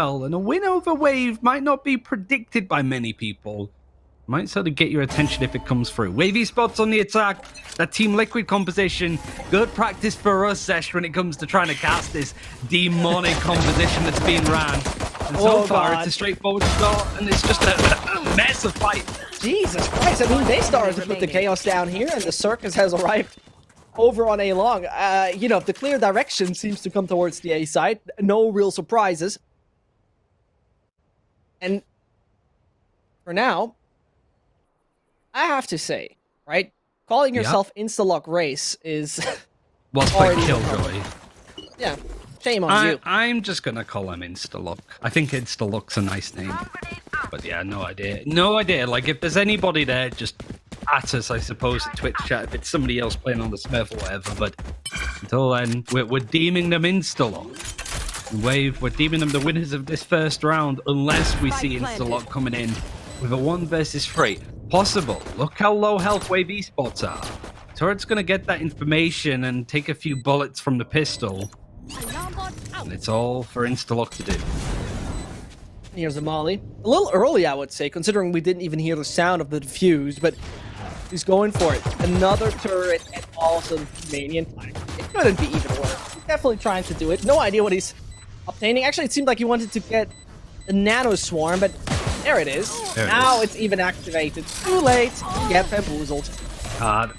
well, and a win over Wave might not be predicted by many people. Might sort of get your attention if it comes through. Wave Esports on the attack. That Team Liquid composition. Good practice for us, Sesh, when it comes to trying to cast this demonic composition that's being ran. And so far, it's a straightforward start, and it's just a mess of fight. Jesus Christ, I mean, they started to put the chaos down here, and the circus has arrived over on A long. You know, the clear direction seems to come towards the A side. No real surprises. And for now, I have to say, right? Calling yourself Insta-Lock Race is well played, Killjoy. Yeah, shame on you. I'm just gonna call him Insta-Lock. I think Insta-Lock's a nice name. But yeah, no idea. No idea. Like, if there's anybody there, just at us, I suppose, in Twitch chat, if it's somebody else playing on the Smurf or whatever. But until then, we're deeming them Insta-Lock. Wave, we're deeming them the winners of this first round, unless we see Insta-Lock coming in with a 1 versus 3. Possible. Look how low health Wave Esports are. Turret's going to get that information and take a few bullets from the pistol. And it's all for Insta-Lock to do. Here's a molly. A little early, I would say, considering we didn't even hear the sound of the defuse, but he's going for it. Another turret and also Manian time. It couldn't be even worse. He's definitely trying to do it. No idea what he's obtaining. Actually, it seemed like he wanted to get a nano swarm, but there it is. Now it's even activated. Too late. Get bamboozled. Hard.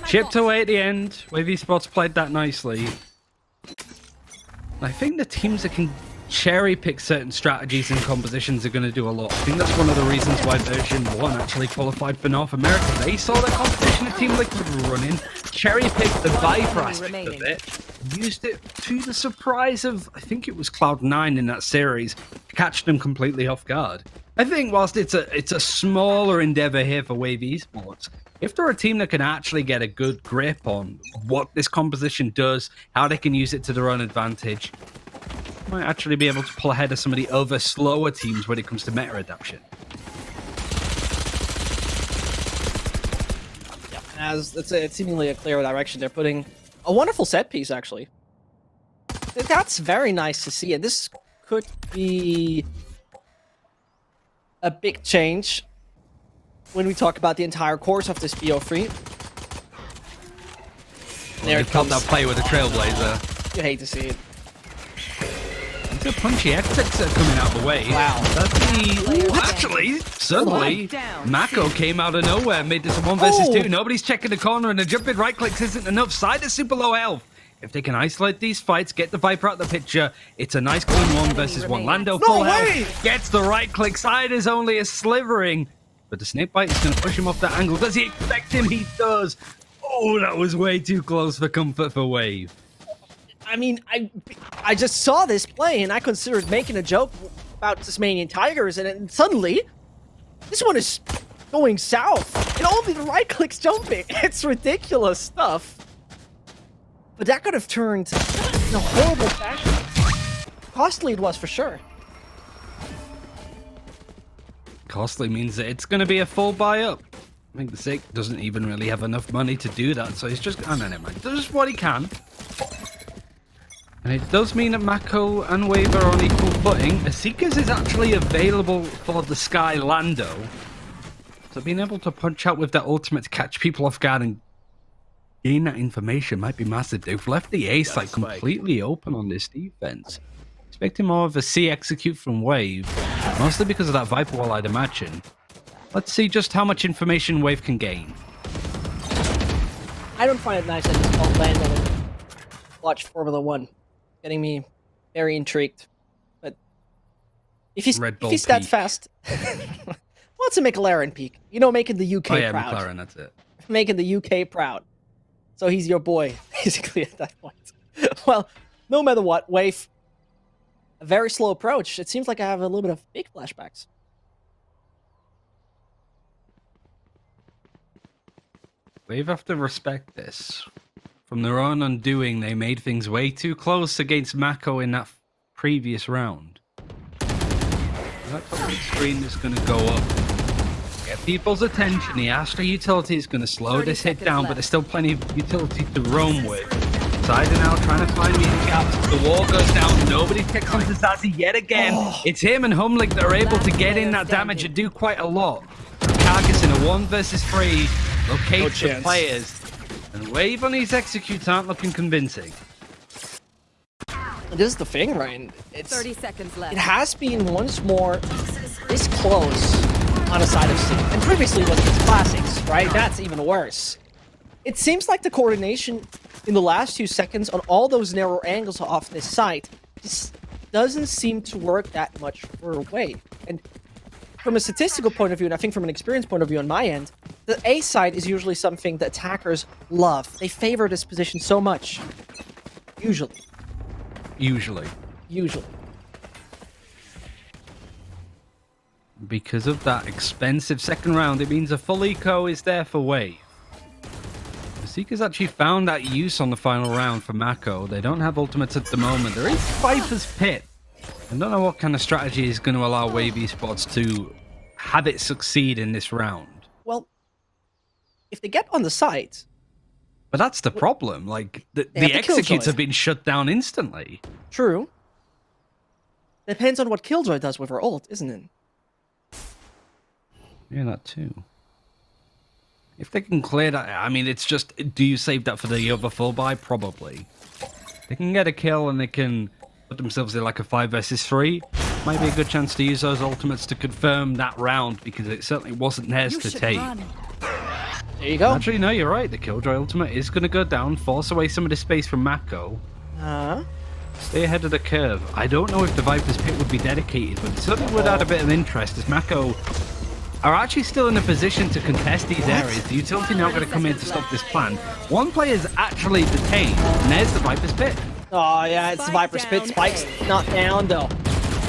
Chipped away at the end. Wave Esports played that nicely. I think the teams that can cherry pick certain strategies and compositions are going to do a lot. I think that's one of the reasons why version 1 actually qualified for North America. They saw the competition of Team Liquid running, cherry picked the Viper aspect of it, used it to the surprise of, I think it was Cloud9 in that series, to catch them completely off guard. I think whilst it's a smaller endeavor here for Wave Esports, if they're a team that can actually get a good grip on what this composition does, how they can use it to their own advantage, might actually be able to pull ahead of some of the other slower teams when it comes to meta adaptation. Yeah, as it's seemingly a clear direction. They're putting a wonderful set piece, actually. That's very nice to see, and this could be a big change when we talk about the entire course of this BO3. There it comes. That play with a Trailblazer. You hate to see it. It's a punchy exit coming out of the way. Wow. That's the... Ooh, actually, suddenly, MACKO came out of nowhere, made this a 1 versus 2. Nobody's checking the corner, and the jumping right clicks isn't enough. Side is super low health. If they can isolate these fights, get the Viper out the picture, it's a nice clean 1 versus 1. Lando full health, gets the right click. Side is only a slivering. But the snakebite is going to push him off that angle. Does he expect him? He does. Oh, that was way too close for comfort for Wave. I mean, I just saw this play, and I considered making a joke about Tasmanian Tigers, and then suddenly, this one is going south. And only the right click's jumping. It's ridiculous stuff. But that could have turned in a horrible fashion. Costly it was, for sure. Costly means that it's going to be a full buy up. I think the Sick doesn't even really have enough money to do that, so he's just... Oh, no, never mind. Does what he can. And it does mean that MACKO and Wave are on equal footing. Seekers is actually available for the Sky Lando. So being able to punch out with that ultimate to catch people off guard and gain that information might be massive. They've left the A site completely open on this defense. Expecting more of a C execute from Wave, mostly because of that Viper wall, I'd imagine. Let's see just how much information Wave can gain. I don't find it nice that it's called Lando and watch Formula 1. Getting me very intrigued. But if he's that fast, what's a McLaren peak? You know, making the UK proud. Oh yeah, McLaren, that's it. Making the UK proud. So he's your boy, basically, at that point. Well, no matter what, Wave, a very slow approach. It seems like I have a little bit of big flashbacks. Wave have to respect this. From their own undoing, they made things way too close against MACKO in that previous round. That top screen is going to go up. Get people's attention. The Astra utility is going to slow this hit down, but there's still plenty of utility to roam with. outside now, trying to find these gaps. The wall goes down. Nobody picks onto Zazie yet again. It's him and Humlik that are able to get in that damage and do quite a lot. Carcass in a 1 versus 3 locates the players. And Wave on these executes aren't looking convincing. This is the thing, Ryan. It's 30 seconds left. It has been once more this close on a side of C. And previously was its classics, right? That's even worse. It seems like the coordination in the last 2 seconds on all those narrow angles off this site just doesn't seem to work that much for a Wave. And from a statistical point of view, and I think from an experience point of view on my end, the A side is usually something that attackers love. They favor this position so much. Usually. Because of that expensive second round, it means a full eco is there for Wave. The Seekers actually found that use on the final round for MACKO. They don't have ultimates at the moment. There is Viper's Pit. I don't know what kind of strategy is going to allow Wave Esports to have it succeed in this round. Well, if they get on the site... But that's the problem. Like, the executes have been shut down instantly. True. Depends on what Killjoy does with her ult, isn't it? Yeah, that too. If they can clear that, I mean, it's just, do you save that for the other full buy? Probably. They can get a kill and they can put themselves in like a 5 versus 3. Might be a good chance to use those ultimates to confirm that round, because it certainly wasn't theirs to take. There you go. Actually, no, you're right. The Killjoy ultimate is going to go down, force away some of the space from MACKO. Stay ahead of the curve. I don't know if the Viper's Pit would be dedicated, but it certainly would add a bit of interest, as MACKO are actually still in a position to contest these areas. The utility now going to come in to stop this plan. One player is actually detained, and there's the Viper's Pit. Oh, yeah, it's the Viper's Pit. Spike's not down, though.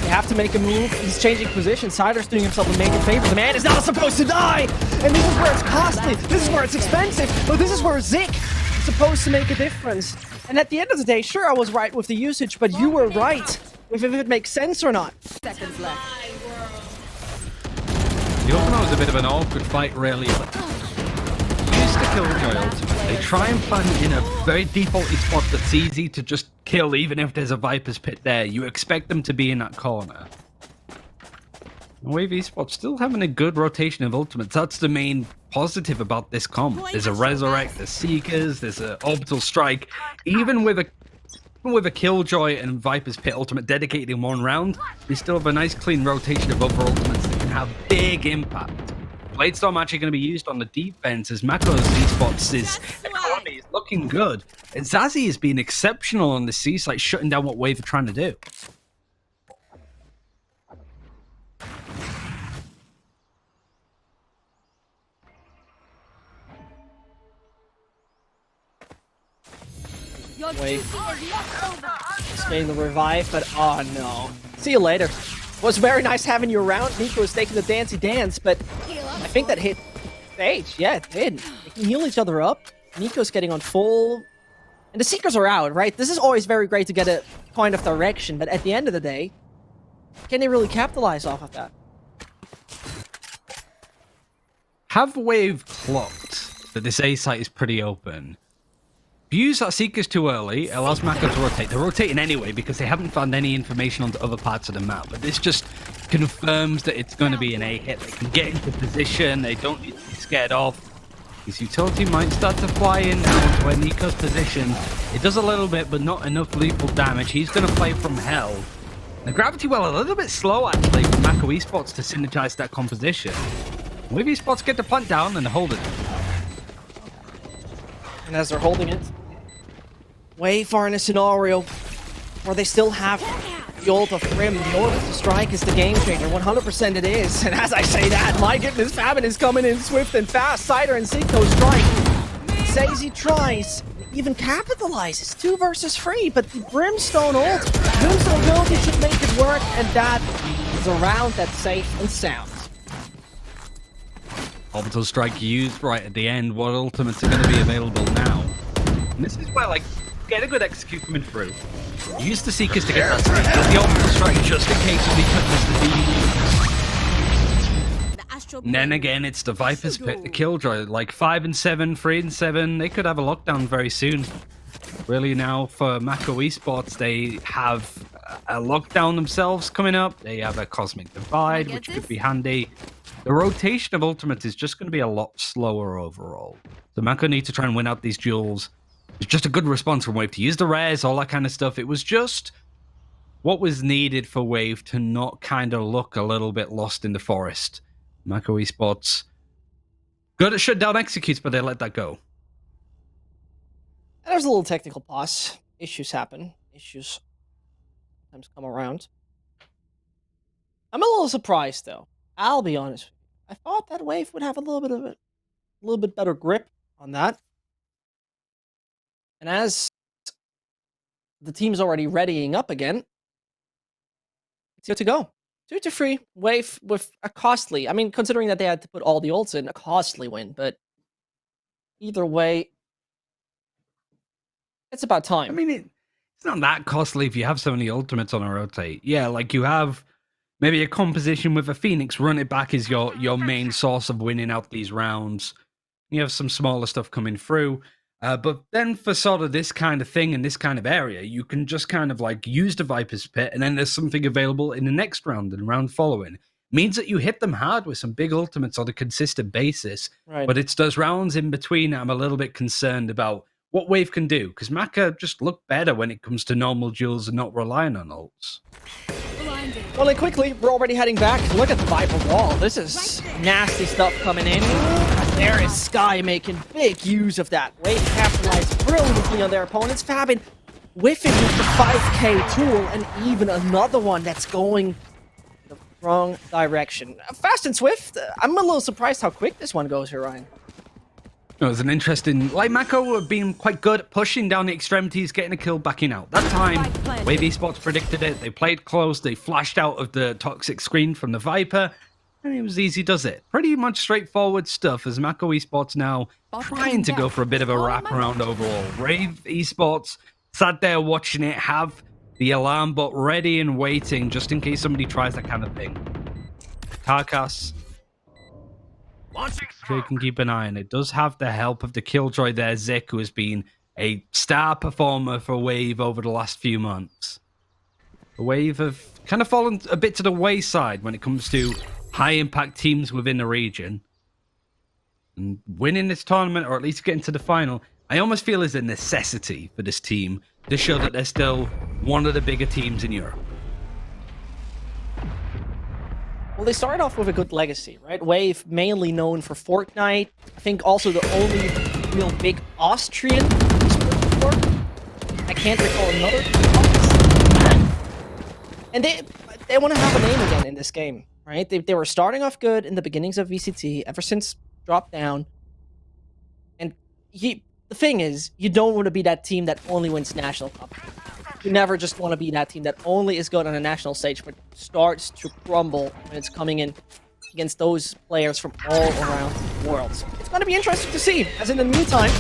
They have to make a move. He's changing position. Sider's doing himself a major favor. The man is not supposed to die! And this is where it's costly. This is where it's expensive. But this is where Zik is supposed to make a difference. And at the end of the day, sure, I was right with the usage, but you were right with if it makes sense or not. Seconds left. The ultimate was a bit of an awkward fight, really, but use the Killjoy ultimate. They try and plan in a very defaulty spot that's easy to just kill, even if there's a Viper's Pit there. You expect them to be in that corner. Wave Esports still having a good rotation of ultimates. That's the main positive about this comp. There's a Resurrect, there's Seekers, there's an Orbital Strike. Even with a Killjoy and Viper's Pit ultimate dedicated in one round, we still have a nice clean rotation of other ultimates that can have big impact. Bladestorm actually going to be used on the defense, as MACKO's Esports' economy is looking good. And Zazie has been exceptional on the C site, shutting down what Wave are trying to do. Wait. Just getting the revive, but oh no. See you later. Was very nice having you around. Nico was taking the dancey dance, but I think that hit Sage. Yeah, it did. They can heal each other up. Nico's getting on full... And the Seekers are out, right? This is always very great to get a point of direction, but at the end of the day, can they really capitalize off of that? Have Wave clocked that this A site is pretty open? If you use that Seekers too early, it allows MACKO to rotate. They're rotating anyway because they haven't found any information on the other parts of the map. But this just confirms that it's going to be an A hit. They can get into position. They don't need to be scared off. His utility might start to fly in now to where Nico's position. It does a little bit, but not enough lethal damage. He's going to play from hell. The gravity well a little bit slow actually for MACKO Esports to synergize that composition. Wave Esports get the punt down and hold it. And as they're holding it, way far in a scenario where they still have the ult of Rim. The Orbital Strike is the game changer. 100% it is. And as I say that, my goodness, Fabin is coming in swift and fast. Cider and Zico strike. Zazie tries, even capitalizes. 2 versus 3, but the Brimstone ult, Brimstone ability should make it work, and that is a round that's safe and sound. Orbital Strike used right at the end. What ultimates are going to be available now? And this is where, like, get a good execute coming through. Use the Seekers to get that speed. Get the Orbital Strike just in case if he touches the and then again, it's the Viper's Pit, the Killjoy. Like 5 and 7, 3 and 7. They could have a lockdown very soon. Really now for MACKO Esports, they have a lockdown themselves coming up. They have a Cosmic Divide, which could be handy. The rotation of ultimates is just going to be a lot slower overall. So MACKO need to try and win out these duels. It's just a good response from Wave to use the rares, all that kind of stuff. It was just what was needed for Wave to not kind of look a little bit lost in the forest. MACKO Esports good at shutdown executes, but they let that go. There's a little technical pause. Issues happen. Issues sometimes come around. I'm a little surprised though. I'll be honest. I thought that Wave would have a little bit better grip on that. And as the team's already readying up again, it's good to go. 2-3. Wave with a costly, I mean, considering that they had to put all the ults in, a costly win. But either way, it's about time. I mean, it's not that costly if you have so many ultimates on a rotate. Yeah, like you have maybe a composition with a Phoenix, run it back as your main source of winning out these rounds. You have some smaller stuff coming through. But then for sort of this kind of thing in this kind of area, you can just kind of like use the Viper's Pit, and then there's something available in the next round and round following. Means that you hit them hard with some big ultimates on a consistent basis. Right. But it's those rounds in between I'm a little bit concerned about what Wave can do, because MACKO just look better when it comes to normal duels and not relying on ults. Well, and quickly, we're already heading back. Look at the Viper wall. This is nasty stuff coming in. There is Sky making big use of that. Wave capitalized brilliantly on their opponents. Fabin whiffing with the 5k tool, and even another one that's going the wrong direction. Fast and swift. I'm a little surprised how quick this one goes here, Ryan. It was an interesting, like MACKO have been quite good at pushing down the extremities, getting a kill, backing out. That time, Wave Esports predicted it. They played close. They flashed out of the toxic screen from the Viper, and it was easy does it. Pretty much straightforward stuff as MACKO Esports now trying to go for a bit of a wraparound overall. Wave Esports sat there watching it, have the alarm bot ready and waiting just in case somebody tries that kind of thing. Karkas, so you can keep an eye on it. Does have the help of the Killjoy there, Zik, who has been a star performer for Wave over the last few months. The Wave have kind of fallen a bit to the wayside when it comes to high-impact teams within the region. And winning this tournament, or at least getting to the final, I almost feel is a necessity for this team to show that they're still one of the bigger teams in Europe. Well, they started off with a good legacy, right? Wave mainly known for Fortnite. I think also the only real big Austrian sport. I can't recall another. And they want to have a name again in this game, right? They were starting off good in the beginnings of VCT, ever since dropped down. And the thing is, you don't want to be that team that only wins National Cup. You never just want to be that team that only is good on a national stage, but starts to crumble when it's coming in against those players from all around the world. It's going to be interesting to see, as in the meantime,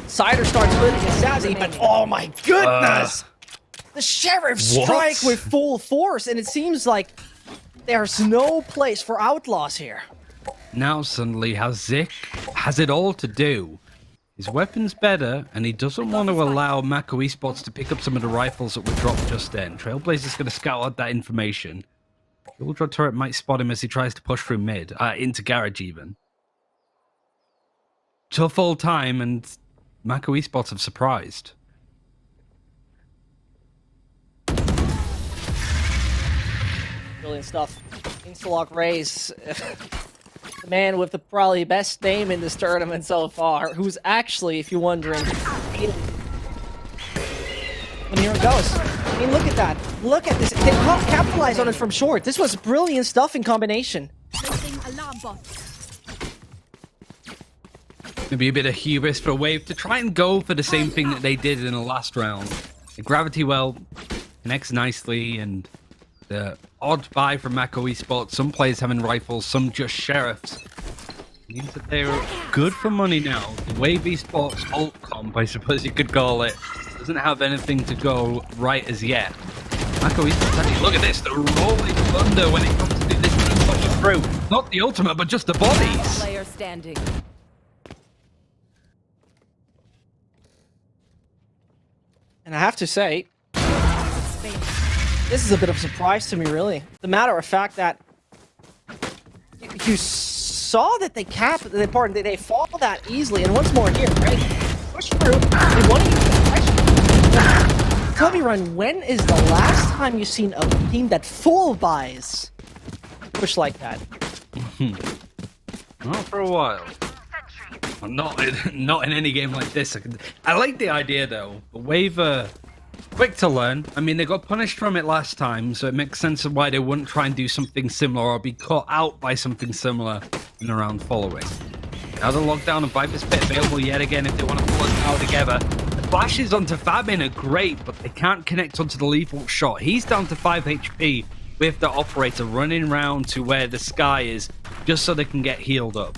Cider starts good against Zazzy, but oh my goodness! The Sheriff strike with full force, and it seems like there's no place for outlaws here. Now suddenly Zik has it all to do. His weapon's better, and he doesn't want to allow MACKO Esports to pick up some of the rifles that were dropped just then. Trailblazer's going to scout out that information. The Ultra Turret might spot him as he tries to push through mid, into Garage even. Tough all time, and MACKO Esports have surprised. Brilliant stuff. Instalock raise. The man with the probably best name in this tournament so far, who's actually, if you're wondering, and here it goes. I mean, look at that. Look at this. They can't capitalize on it from short. This was brilliant stuff in combination. Maybe a bit of hubris for Wave to try and go for the same thing that they did in the last round. The Gravity Well connects nicely, and the odd buy from MACKO Esports, some players having rifles, some just sheriffs. Means that they're good for money now. The Wave Esports alt comp, I suppose you could call it, doesn't have anything to go right as yet. MACKO Esports, look at this, the rolling thunder when it comes to this team pushing through. Not the ultimate, but just the bodies. Player standing. And I have to say, this is a bit of a surprise to me, really. The matter of fact that you saw that they they fall that easily, and once more here, right? Push through. They want to use the pressure. Tell me, Ryan, when is the last time you've seen a team that full buys push like that? Not for a while. Not in any game like this. I like the idea though. But Wave quick to learn. I mean, they got punished from it last time, so it makes sense of why they wouldn't try and do something similar or be caught out by something similar in the round following. Now the lockdown and Viper's Pit available yet again if they want to pull it out together. The flashes onto Fabin are great, but they can't connect onto the lethal shot. He's down to 5 HP with the operator running round to where the sky is just so they can get healed up.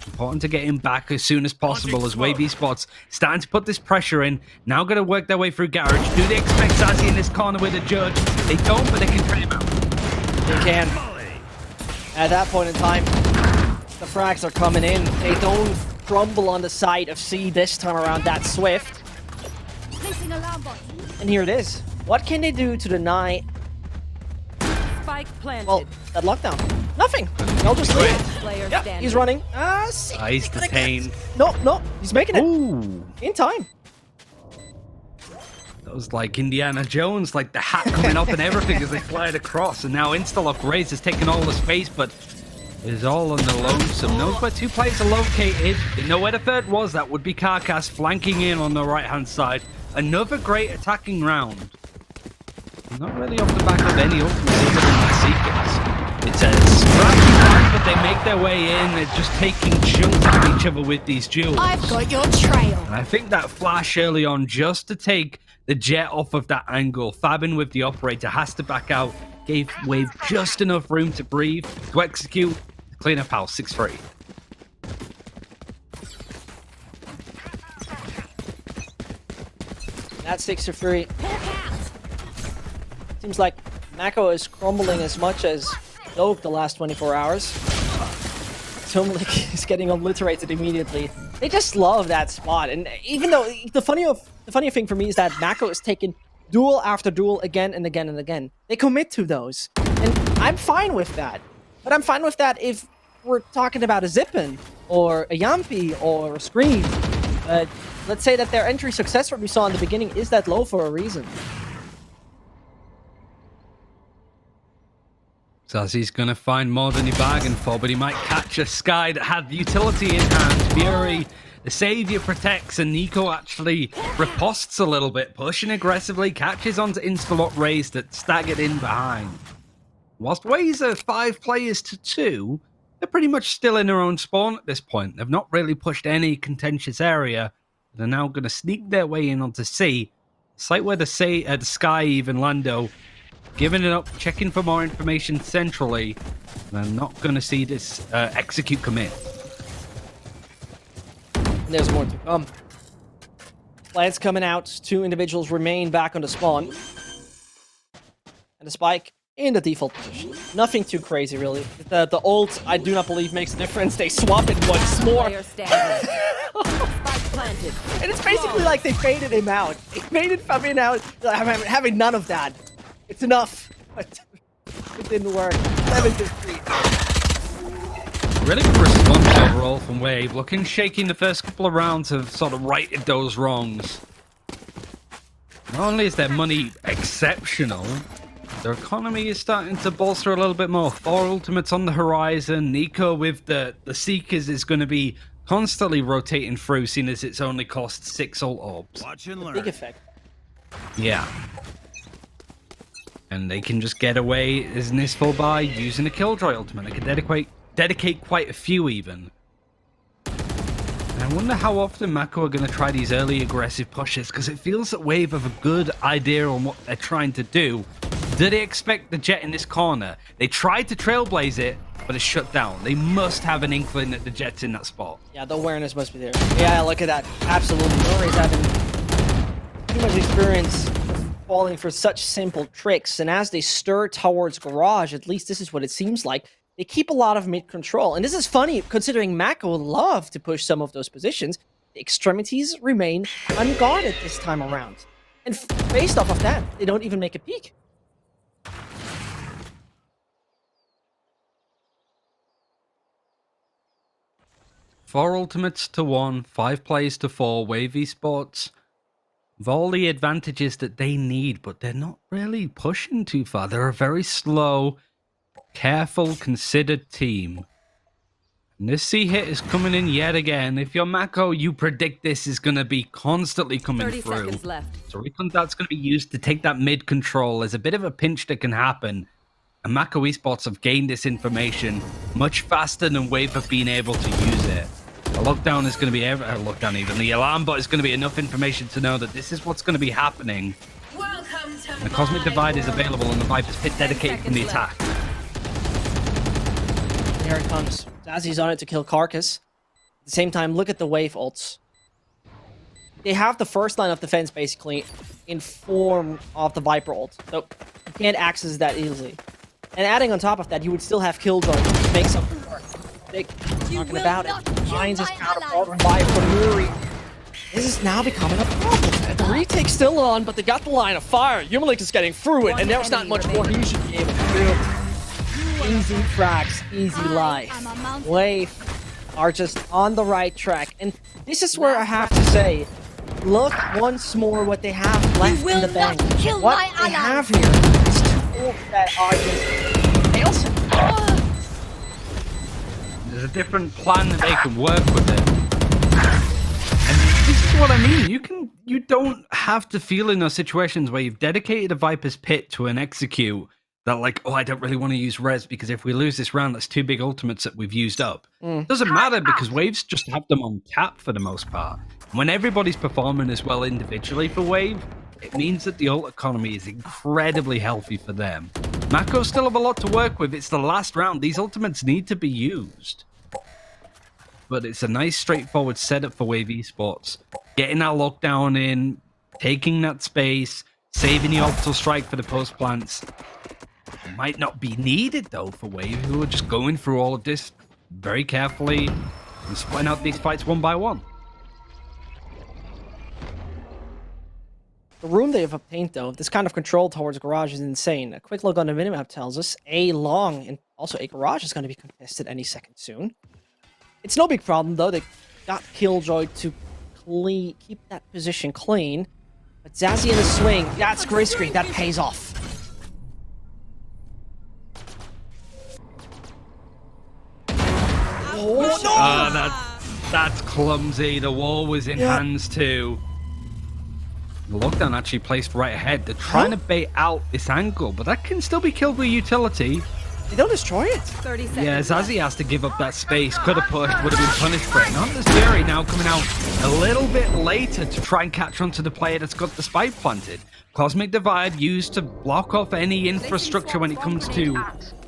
Important to get him back as soon as possible as Wave Esports starting to put this pressure in. Now going to work their way through Garage. Do they expect Zazie in this corner with a judge? They don't, but they can trade him out. They can. At that point in time, the frags are coming in. They don't crumble on the side of C this time around that swift. And here it is. What can they do to deny... Well, that lockdown. Nothing. They'll just leave. Yep, he's running. He's detained. No, he's making it. Ooh. In time. That was like Indiana Jones, like the hat coming up and everything as they fly it across. And now Instalock Raze has taken all the space, but is all on the lonesome. Knows where 2 players are located. They know where the third was. That would be Carcass flanking in on the right-hand side. Another great attacking round. Not really off the back of any ultimate other than the Seekers. It's a scrappy fight, but they make their way in. They're just taking chunks of each other with these duels. I've got your trail. And I think that flash early on just to take the jet off of that angle. Fabin with the operator has to back out. Gave Wave just enough room to breathe, to execute. Clean up house, 6-3. That's 6-3. Seems like MACKO is crumbling as much as Doak the last 24 hours. Tumlik is getting obliterated immediately. They just love that spot. And even though the funny thing for me is that MACKO is taking duel after duel again and again and again. They commit to those. And I'm fine with that. But I'm fine with that if we're talking about a Zippin or a Yampi or a Scream. But let's say that their entry success rate we saw in the beginning is that low for a reason. Zazzy's going to find more than he bargained for, but he might catch a Sky that had utility in hand. Fury, the Savior protects, and Nico actually riposts a little bit, pushing aggressively, catches onto Instalot Raze that staggered in behind. Whilst Waze are 5 players to 2, they're pretty much still in their own spawn at this point. They've not really pushed any contentious area. They're now going to sneak their way in onto C, site where the Sky even Lando giving it up, checking for more information centrally. And I'm not going to see this execute come in. And there's more to come. Plants coming out. 2 individuals remain back on the spawn. And the spike in the default position. Nothing too crazy, really. The ult, I do not believe, makes a difference. They swap it once more. And it's basically like they faded him out. They faded Fabian out. Having none of that. It's enough, but it didn't work. 7-3. Really good response overall from Wave. Looking shaky in the first couple of rounds have sort of righted those wrongs. Not only is their money exceptional, their economy is starting to bolster a little bit more. 4 ultimates on the horizon. Nico with the Seekers is going to be constantly rotating through, seeing as it's only cost 6 ult orbs. Watch and learn. Big effect. Yeah. And they can just get away as Nisful by using a Killjoy ultimate. They can dedicate quite a few even. And I wonder how often MACKO are going to try these early aggressive pushes, because it feels that Wave have a good idea on what they're trying to do. Do they expect the jet in this corner? They tried to trailblaze it, but it's shut down. They must have an inkling that the jet's in that spot. Yeah, the awareness must be there. Yeah, look at that. Absolutely. Nora's having too much experience falling for such simple tricks, and as they stir towards Garage, at least this is what it seems like, they keep a lot of mid control. And this is funny, considering MACKO would love to push some of those positions. The extremities remain unguarded this time around. And based off of that, they don't even make a peek. 4 ultimates to 1, 5 players to 4, Wave Esports. With all the advantages that they need, but they're not really pushing too far. They're a very slow, careful, considered team. And this C hit is coming in yet again. If you're MACKO, you predict this is going to be constantly coming 30 through. seconds left. So Recon that's going to be used to take that mid control. There's a bit of a pinch that can happen. And MACKO Esports have gained this information much faster than Wave have been able to use it. The lockdown is going to be the alarm bot is going to be enough information to know that this is what's going to be happening. And the Cosmic Divide is available on the Viper's pit dedicated from the attack. Here it comes. Zazzy's on it to kill Carcass. At the same time, look at the Wave ults. They have the first line of defense basically in form of the Viper ult. So you can't access that easily. And adding on top of that, you would still have Killjoy to make something work. Big talking about it. Finds his counterpart revive from Muri. This is now becoming a problem. The retake's still on, but they got the line of fire. Yumalik is getting through it, and there's not much more he should be able to do. Easy frags, easy life. Wave are just on the right track. And this is where I have to say, look once more what they have left in the bank. What they have here is tools that are just fails. There's a different plan that they can work with it. And this is what I mean. You don't have to feel in those situations where you've dedicated a Viper's pit to an execute that like, oh, I don't really want to use res because if we lose this round, that's 2 big ultimates that we've used up. Doesn't matter because Waves just have them on tap for the most part. When everybody's performing as well individually for Wave, it means that the ult economy is incredibly healthy for them. MACKO still have a lot to work with. It's the last round. These ultimates need to be used. But it's a nice straightforward setup for Wave Esports. Getting that lockdown in, taking that space, saving the orbital strike for the post plants. It might not be needed though for Wave, who are just going through all of this very carefully and splitting out these fights one by one. The room they have obtained, though, this kind of control towards Garage is insane. A quick look on the minimap tells us A long and also A Garage is going to be contested any second soon. It's no big problem, though. They got Killjoy to keep that position clean. But Zazzy in the swing, that's risky. That pays off. Oh, no! That's clumsy. The wall was in hands too. The lockdown actually placed right ahead. They're trying to bait out this angle, but that can still be killed with utility. They don't destroy it. 30 seconds. Yeah, Zazzy has to give up that space. Could have pushed, would have been punished for it. Not this Jerry now coming out a little bit later to try and catch on to the player that's got the spike planted. Cosmic Divide used to block off any infrastructure when it comes to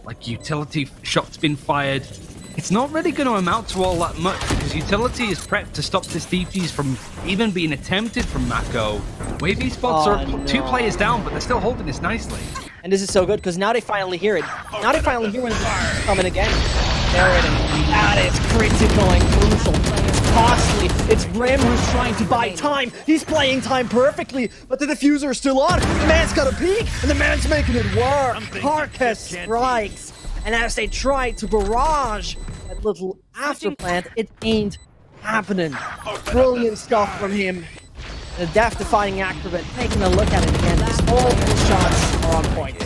like utility shots being fired. It's not really going to amount to all that much because utility is prepped to stop this defuse from even being attempted from MACKO. Wave Esports are 2 players down, but they're still holding this nicely. And this is so good because now they finally hear it. Now they finally hear when it's coming again. There it is. That is critical and crucial. It's costly. It's Rem who's trying to buy time. He's playing time perfectly, but the diffuser is still on. The man's got a peek, and the man's making it work. Carcass strikes. And as they try to barrage that little afterplant, it ain't happening. Brilliant stuff from him. The death-defying acrobat taking a look at it again. All the shots are on point.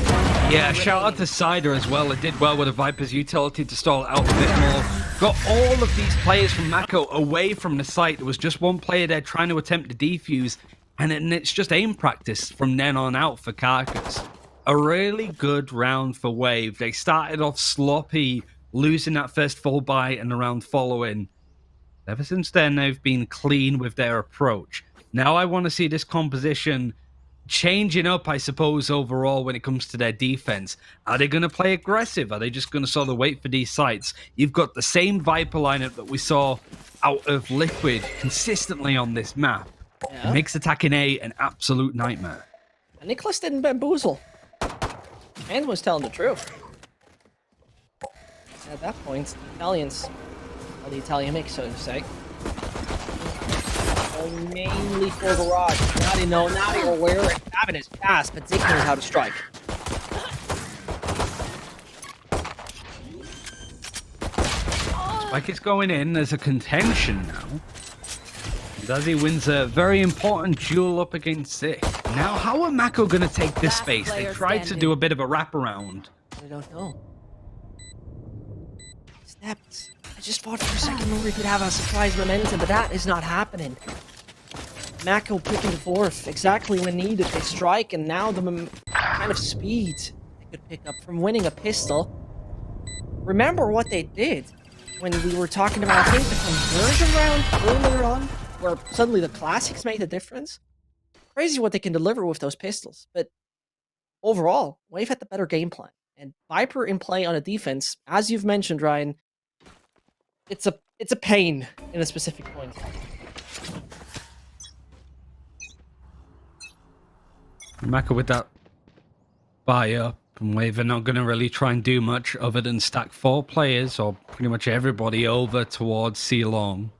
Yeah, shout out to Cider as well. It did well with the Viper's utility to stall it out a bit more. Got all of these players from MACKO away from the site. There was just one player there trying to attempt to defuse, and then it's just aim practice from then on out for Carcass. A really good round for Wave. They started off sloppy, losing that first full buy and the round following. Ever since then, they've been clean with their approach. Now I want to see this composition changing up, I suppose, overall when it comes to their defense. Are they going to play aggressive? Are they just going to sort of wait for these sites? You've got the same Viper lineup that we saw out of Liquid consistently on this map. It makes attacking A an absolute nightmare. And Nicholas didn't bamboozle. And was telling the truth. At that point, the Italians, or the Italian mix, so to say. going mainly for Garage. Now they know, now they're aware and Gavin is fast, but Zeke knows how to strike. Spike is going in. There's a contention now. Zazie wins a very important duel up against Zick. Now, how are MACKO going to take this space? They tried to do a bit of a wraparound. I don't know. Steps. I just thought for a second we could have a surprise momentum, but that is not happening. MACKO picking the fourth exactly when needed. They strike, and now the kind of speed they could pick up from winning a pistol. Remember what they did when we were talking about, I think, the conversion round earlier on, where suddenly the classics made a difference. Crazy what they can deliver with those pistols, but overall, Wave had the better game plan. And Viper in play on a defense, as you've mentioned, Ryan, it's a pain in a specific point. MACKO with that buy up, and Wave are not going to really try and do much other than stack 4 players, or pretty much everybody, over towards C-Long.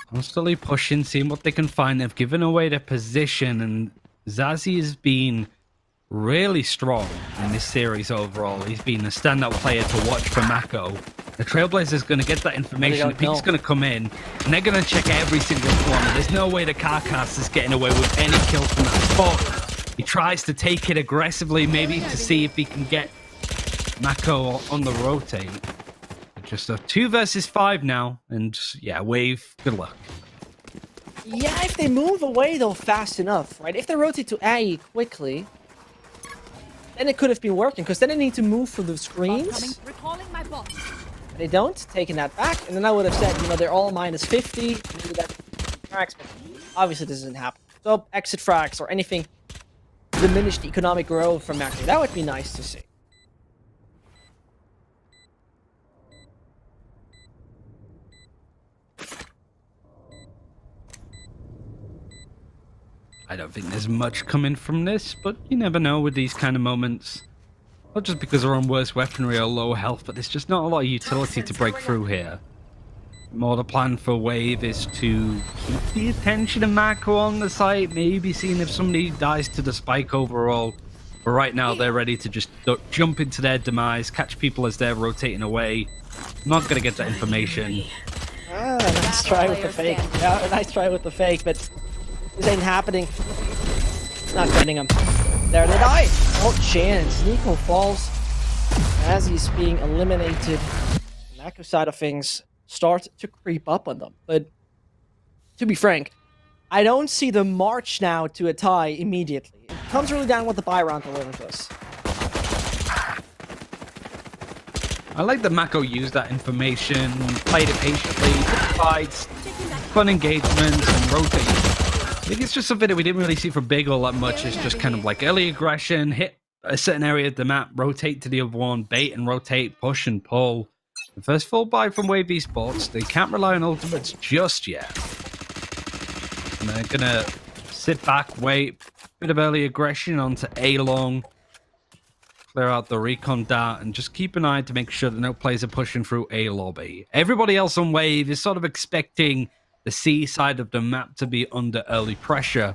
Constantly pushing, seeing what they can find. They've given away their position, and Zazie has been really strong in this series overall. He's been a standout player to watch for MACKO. The Trailblazer's going to get that information. The peek's going to come in, and they're going to check every single corner. There's no way the Carcass is getting away with any kills from that spot. He tries to take it aggressively, maybe to see if he can get MACKO on the rotate. Just a 2 versus 5 now, and yeah, Wave, good luck. Yeah, if they move away though fast enough, right? If they rotate to A quickly, then it could have been working, because then they need to move through the screens. They don't, taking that back, and then I would have said, you know, they're all minus 50, maybe that's frags, but obviously this doesn't happen. So exit frags or anything to diminish the economic growth from MACKO, that would be nice to see. I don't think there's much coming from this, but you never know with these kind of moments. Not just because they're on worse weaponry or low health, but there's just not a lot of utility to break through here. More the plan for Wave is to keep the attention of MACKO on the site, maybe seeing if somebody dies to the spike overall. But right now they're ready to just jump into their demise, catch people as they're rotating away. Not going to get that information. Ah, nice try with the fake. Yeah, nice try with the fake, but this ain't happening. Not getting him. There they die. No chance. Nico falls as he's being eliminated. MACKO side of things start to creep up on them. But to be frank, I don't see the march now to a tie immediately. It comes really down what the buy round delivers us. I like that MACKO used that information, played it patiently, fights, fun engagements, and rotating. I think it's just something that we didn't really see from Big all that much. It's just kind of like early aggression, hit a certain area of the map, rotate to the other one, bait and rotate, push and pull. The first full buy from Wave Esports. They can't rely on ultimates just yet. And they're going to sit back, wait, bit of early aggression onto A-Long. Clear out the recon dart and just keep an eye to make sure that no players are pushing through A lobby. Everybody else on Wave is sort of expecting the C side of the map to be under early pressure,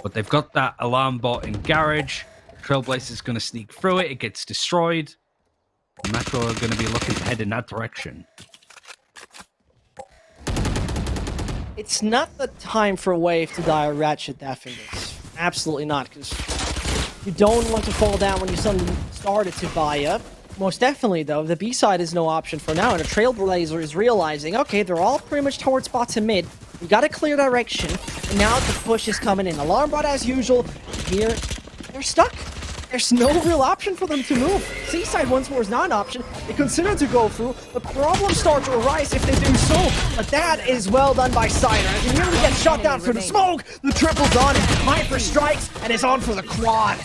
but they've got that alarm bot in garage. Trailblazer's going to sneak through it. It gets destroyed. MACKO are going to be looking to head in that direction. It's not the time for Wave to die a ratchet death in this. Absolutely not, because you don't want to fall down when you suddenly started to buy up. Most definitely, though, the B side is no option for now, and the Trailblazer is realizing, okay, they're all pretty much towards bottom mid. We got a clear direction, and now the push is coming in. Alarm bot as usual. Here, they're stuck. There's no real option for them to move. C side once more is not an option. They consider to go through. The problems start to arise if they do so. But that is well done by Cider. As he nearly gets shot down for the smoke. The triple's on. Hyper strikes and is on for the quad.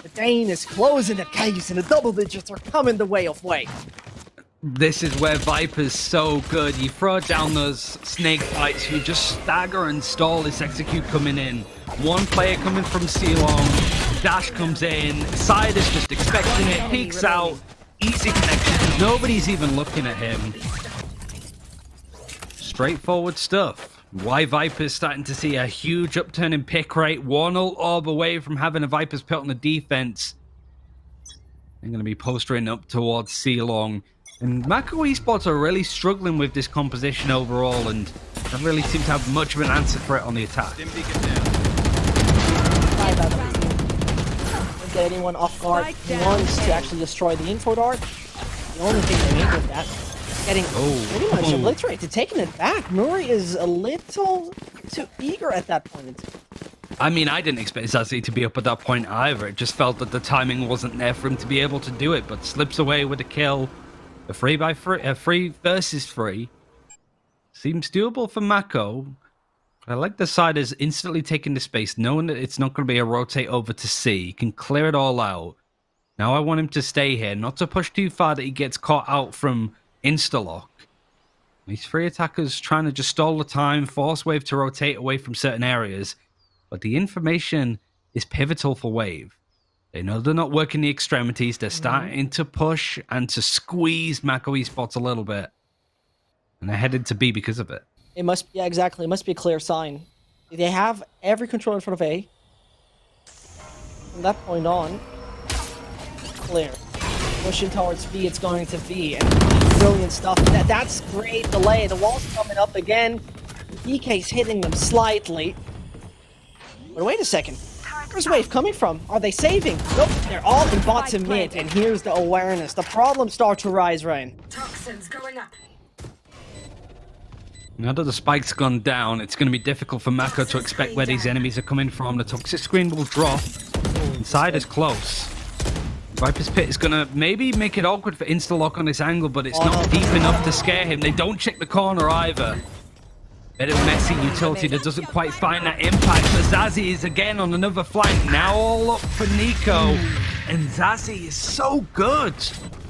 The Dane is closing the case, and the double digits are coming the way of Wave. This is where Viper's so good. You throw down those snake bites, you just stagger and stall this execute coming in. One player coming from C-Long, dash comes in, Side is just expecting it, peeks out, easy connection, nobody's even looking at him. Straightforward stuff. Why Viper's starting to see a huge upturn in pick rate. 1-0 orb away from having a Viper's put on the defense. They're going to be postering up towards C-Long. And MACKO Esports are really struggling with this composition overall, and don't really seem to have much of an answer for it on the attack. Don't get anyone off guard. He wants to actually destroy the info dart. The only thing they need with that is getting pretty much obliterated, taking it back. Murray is a little too eager at that point in time. I mean, I didn't expect Zazie to be up at that point either. It just felt that the timing wasn't there for him to be able to do it, but slips away with a kill. A 3 versus 3 seems doable for MACKO. I like the side is instantly taking the space, knowing that it's not going to be a rotate over to C. He can clear it all out. Now I want him to stay here, not to push too far that he gets caught out from insta-lock. These 3 attackers trying to just stall the time, force Wave to rotate away from certain areas. But the information is pivotal for Wave. They know they're not working the extremities. They're starting to push and to squeeze MACKO Esports a little bit. And they're headed to B because of it. It must, yeah, exactly. It must be a clear sign. They have every control in front of A. From that point on, clear. Pushing towards B, it's going to B. And brilliant stuff. That's great delay. The wall's coming up again. EK's hitting them slightly. But wait a second. Where's Wave coming from? Are they saving? Nope, they're all in bottom mid, and here's the awareness. The problems start to rise, Ryan. Toxins going up. Now that the spike's gone down, it's going to be difficult for MACKO to expect where these enemies are coming from. The toxic screen will drop. Inside is close. Viper's Pit is going to maybe make it awkward for insta-lock on this angle, but it's not deep enough to scare him. They don't check the corner either. Bit of messy utility that doesn't quite find that impact. But Zazie is again on another flank. Now all up for Nico. And Zazie is so good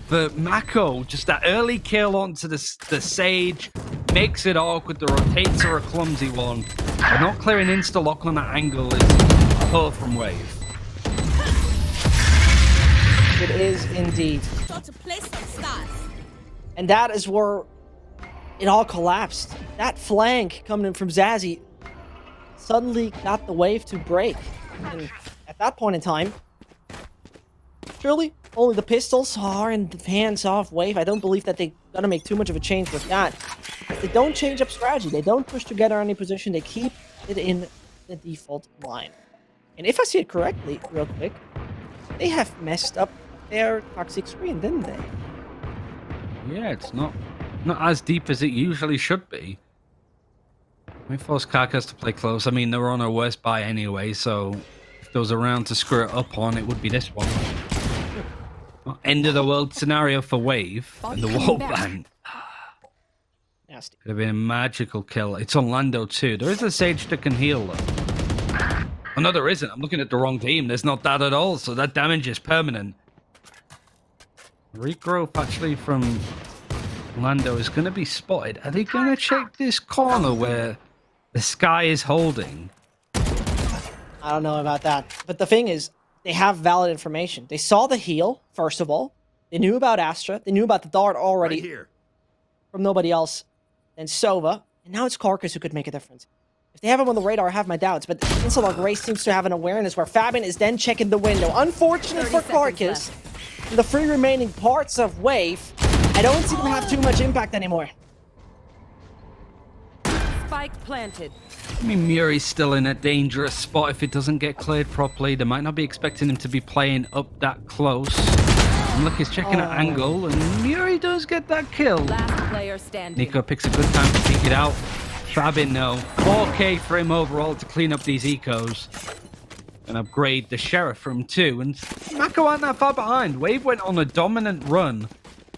for MACKO. Just that early kill onto the Sage makes it awkward. The rotates are a clumsy one. But not clearing insta-lock on that angle is poor from Wave. It is indeed. And that is where it all collapsed. That flank coming in from Zazie suddenly got the Wave to break. And at that point in time, surely only the pistols are in the hands of Wave. I don't believe that they're gonna make too much of a change with that. They don't change up strategy. They don't push together any position. They keep it in the default line. And if I see it correctly, real quick, they have messed up their toxic screen, didn't they? Yeah, it's not as deep as it usually should be. We force Carcass to play close. I mean, they're on our worst buy anyway, so if there was a round to screw it up on, it would be this one. Not end of the world scenario for Wave and the wall bang. Nasty. Could have been a magical kill. It's on Lando too. There is a Sage that can heal though. Oh no, there isn't. I'm looking at the wrong team. There's not that at all, so that damage is permanent. Regrowth actually from Lando is going to be spotted. Are they going to check this corner where the Sky is holding? I don't know about that. But the thing is, they have valid information. They saw the heal, first of all. They knew about Astra. They knew about the dart already here from nobody else than Sova. And now it's Carcass who could make a difference. If they have him on the radar, I have my doubts. But Insolog Race seems to have an awareness where Fabian is then checking the window. Unfortunate for Carcass. In the 3 remaining parts of Wave, I don't see them have too much impact anymore. Spike planted. I mean, Muri's still in a dangerous spot if it doesn't get cleared properly. They might not be expecting him to be playing up that close. And look, he's checking that angle, and Muri does get that kill. Last player standing. Nico picks a good time to peek it out. Fabin, no. 4K for him overall to clean up these ecos. And upgrade the Sheriff from 2. And MACKO aren't that far behind. Wave went on a dominant run.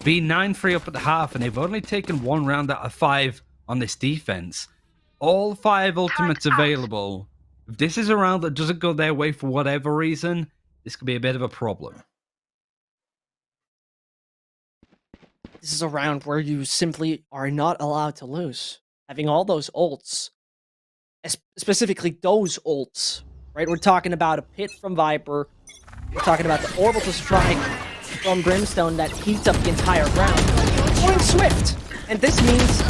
Be 9-3 up at the half, and they've only taken 1 round out of 5 on this defense. All 5 ultimates available. If this is a round that doesn't go their way for whatever reason, this could be a bit of a problem. This is a round where you simply are not allowed to lose. Having all those ults, specifically those ults, right? We're talking about a pit from Viper. We're talking about the orbital strike from Brimstone that heats up the entire round. It's going swift, and this means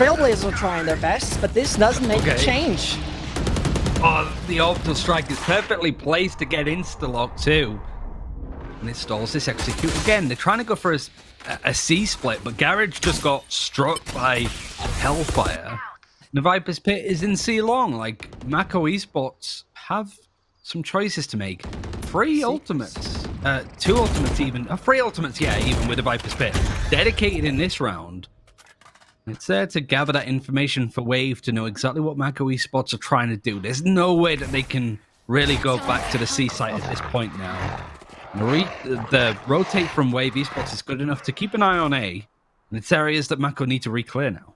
Trailblazers are trying their best, but this doesn't make a change. Oh, the orbital strike is perfectly placed to get insta-lock too. And it stalls this execute again. They're trying to go for a C split, but Garage just got struck by Hellfire. The Viper's Pit is in C long. Like, MACKO Esports have some choices to make. 3 ultimates. 2 ultimates even. 3 ultimates, yeah, even with the Viper's Pit. Dedicated in this round. It's there to gather that information for Wave to know exactly what MACKO Esports are trying to do. There's no way that they can really go back to the C site at this point now. The rotate from Wave Esports is good enough to keep an eye on A, and it's areas that MACKO need to re-clear now.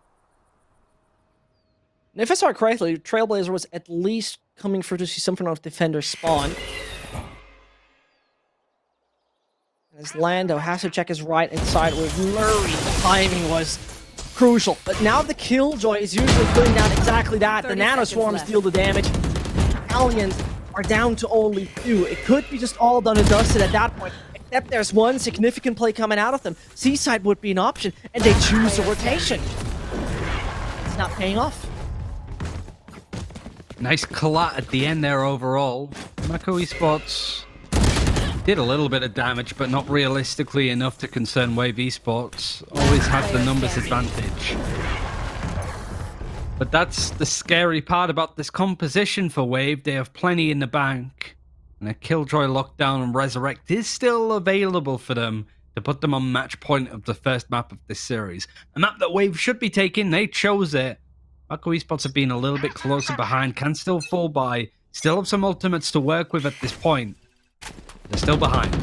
And if I saw it correctly, Trailblazer was at least coming through to see something of Defender spawn. As Lando has to check his right inside with Murray, the timing was crucial. But now the Killjoy is usually putting down exactly that. The nanoswarms deal the damage. Aliens are down to only 2. It could be just all done and dusted at that point. Except there's one significant play coming out of them. Seaside would be an option, and they choose a rotation. It's not paying off. Nice collat at the end there overall. MACKO Esports did a little bit of damage, but not realistically enough to concern Wave Esports. Always had the numbers advantage. But that's the scary part about this composition for Wave. They have plenty in the bank. And a Killjoy Lockdown and Resurrect is still available for them to put them on match point of the first map of this series. A map that Wave should be taking. They chose it. MACKO Esports have been a little bit closer behind. Can still fall by. Still have some ultimates to work with at this point. They're still behind.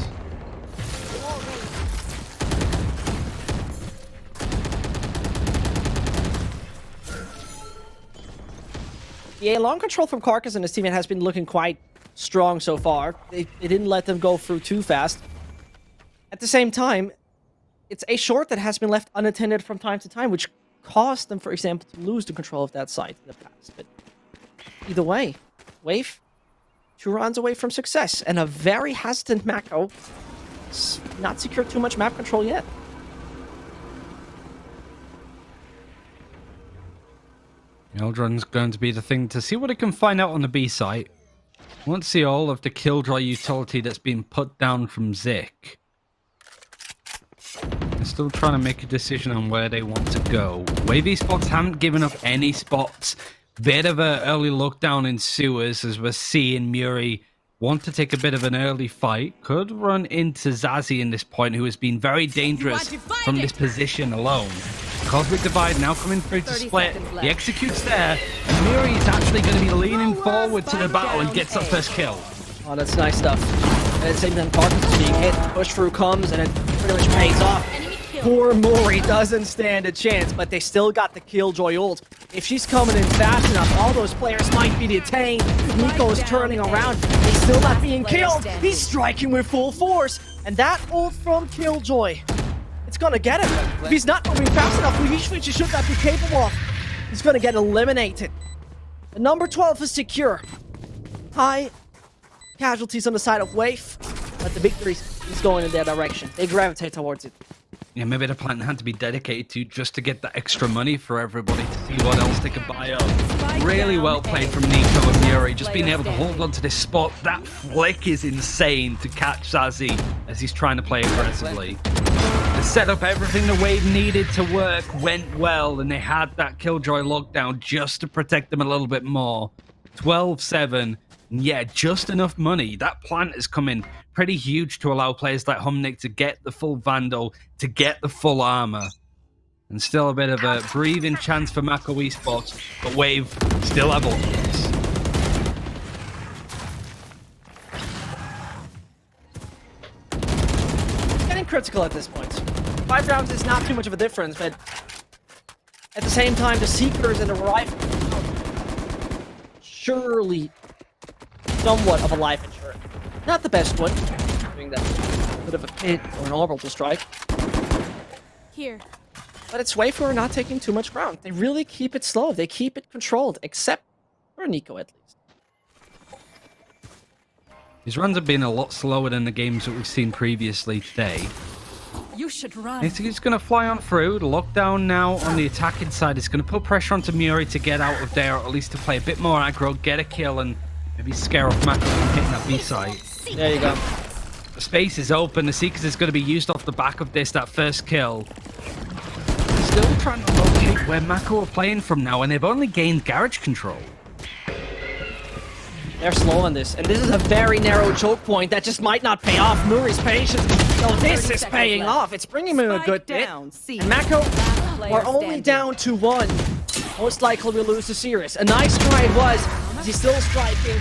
Yeah, long control from Carcass and his teammate has been looking quite strong so far. They didn't let them go through too fast. At the same time, it's a short that has been left unattended from time to time, which caused them, for example, to lose the control of that site in the past. But either way, Wave, 2 rounds away from success, and a very hesitant MACKO. Not secured too much map control yet. Eldron's going to be the thing to see what it can find out on the B site. Won't see all of the Killjoy utility that's been put down from Zik. They're still trying to make a decision on where they want to go. Wave Esports haven't given up any spots. Bit of an early look down in sewers as we're seeing Muri want to take a bit of an early fight. Could run into Zazie in this point, who has been very dangerous from this position alone. Cosmic Divide now coming through to split. He executes there. And Muri is actually going to be leaning forward to the battle and gets that first kill. Oh, that's nice stuff. And at the same time, Carcass is being hit. Push through comes, and it pretty much pays off. Poor Mori doesn't stand a chance, but they still got the Killjoy ult. If she's coming in fast enough, all those players might be detained. Nico's turning around. He's still not being killed. He's striking with full force. And that ult from Killjoy, it's gonna get him. If he's not moving fast enough, which he should not be capable of, he's gonna get eliminated. The number 12 is secure. High casualties on the side of Wave, but the victory is going in their direction. They gravitate towards it. Yeah, maybe the plan had to be dedicated to just to get that extra money for everybody to see what else they could buy up. Really well played from Nico and Muri, just being able to hold on to this spot. That flick is insane to catch Zazie as he's trying to play aggressively. The setup, everything the Wave needed to work went well, and they had that Killjoy lockdown just to protect them a little bit more. 12-7. Yeah, just enough money. That plant is coming pretty huge to allow players like Humnik to get the full Vandal, to get the full armor. And still a bit of a breathing chance for MACKO Esports, but Wave still have ultimates. It's getting critical at this point. 5 rounds is not too much of a difference, but at the same time, the Seekers and the Rifle surely somewhat of a life insurance. Not the best one, doing that bit of a pit or an orbital strike. Here. But it's Wave who are not taking too much ground. They really keep it slow. They keep it controlled, except for Nico at least. His runs have been a lot slower than the games that we've seen previously today. You should run. He's going to fly on through. The lockdown now on the attacking side is going to put pressure onto Muri to get out of there, or at least to play a bit more aggro, get a kill, and maybe scare off MACKO from hitting that B site. There you go. The space is open. The Seekers is going to be used off the back of this, that first kill. Still trying to locate where MACKO are playing from now, and they've only gained garage control. They're slow on this, and this is a very narrow choke point that just might not pay off. Muri's patience. So this is paying off. It's bringing him a good hit. And MACKO are only down to 1. Most likely we'll lose to Sirius. A nice try it was. He's still striking.